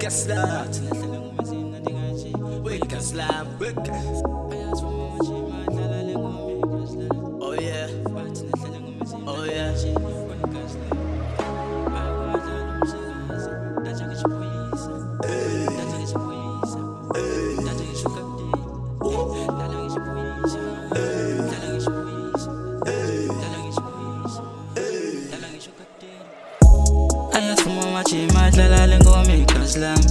Gaslam, we Gaslam, oh yeah, oh yeah. Ayathuma amajima adlala ngoma igazi lami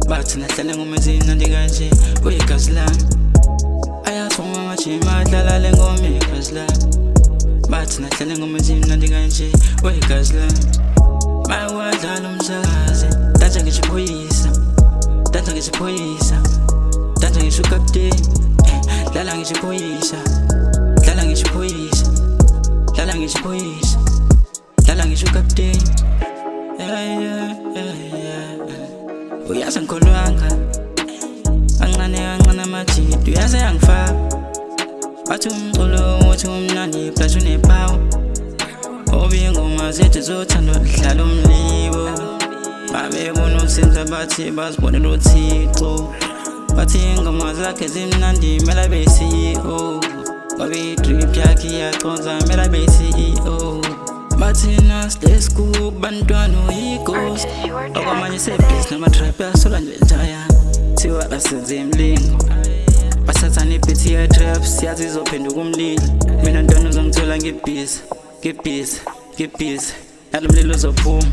bathi nahlale ngomezini nandikanje uyigazi lami ayathuma amajima adlala ngoma igazi lami bathi nahlale ngomezini nandikanje uyigazi lami mawadlala umsakazi danja ngishiphoyisa danja ngishiphoyisa danja ngisho captain dlala ngishiphoyisa dlala ngishiphoyisa dlala ngishiphoyisa dlala ngisho captain uyazi ngikholwanga kancane amajidi uyazi yangifaka bathi umculo uthi umnandi plus unepawu obi ingoma zethu zothando dlala umlibo babebona ukusenza bathi bazibonela uThixo bathi ingoma zakhe zimnandi mela be-CEO ngoba i-drip yakhe iyaconza mela be-CEO bathina silescoop bantwana uyighost okwamanye sebhizi nama-trap yasola nje njaya thiwa asenze imlingo basathana ibhithi ye-trap siyazi izophenduka umlilo mina ntwana uzongithola ngibhizi nalo mlilo uzophuma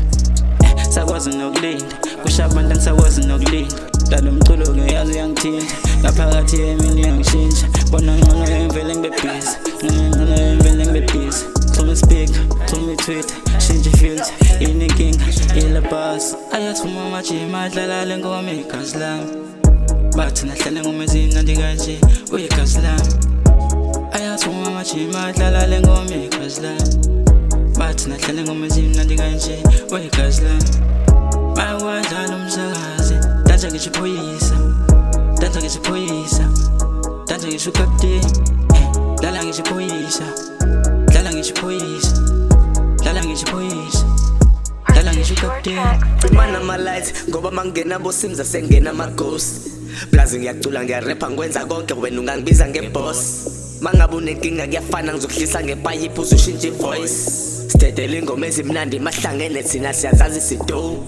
sakwazi nokulinda kusha abantu angisakwazi nokulinda lalo mculo-ke yazi uyangithinta ngaphakathi emini uyangishintsha bona ngcono emvele ngibebhizi ngcono emvele ngibebhizi Told me speak, told me tweet, change your filter, in the king, in the boss. Ayathuma amajima adlala ngoma igazi lami bathi nahlale ngomezini nandikanje uyigazi lami ayathuma amajima adlala ngoma igazi lami bathi nahlale ngomezini nandikanje uyigazi lami mawadlala umsakazi danja ngishiphoyisa danja ngishiphoyisa danja ngisho captain dlala ngishiphoyisa dlala ngishiphoyisa dlala ngishiphoyisa dlala ngisho captain Fimana ama-lights ngoba mangena bosimza sengena ama-ghost Blazi ngiyacula ngiyarapha ngikwenza konke wena ungangibiza nge-boss mangabe unenkinga kuyafana ngizokuhlisa ngepayipi uzushintsha i-voice Sidedela ingoma ezimnandi mahlangene thina siyazazi sido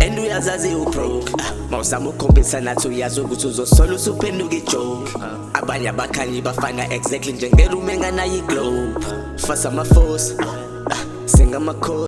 and uyazazi u-broke mawuzama ukukhombisa nathi uyazi ukuthi uzosola usuphenduka i-joke abanye abakhanyi bafana exactly njengeroom enganayo i-globe fasa ama-force singama-code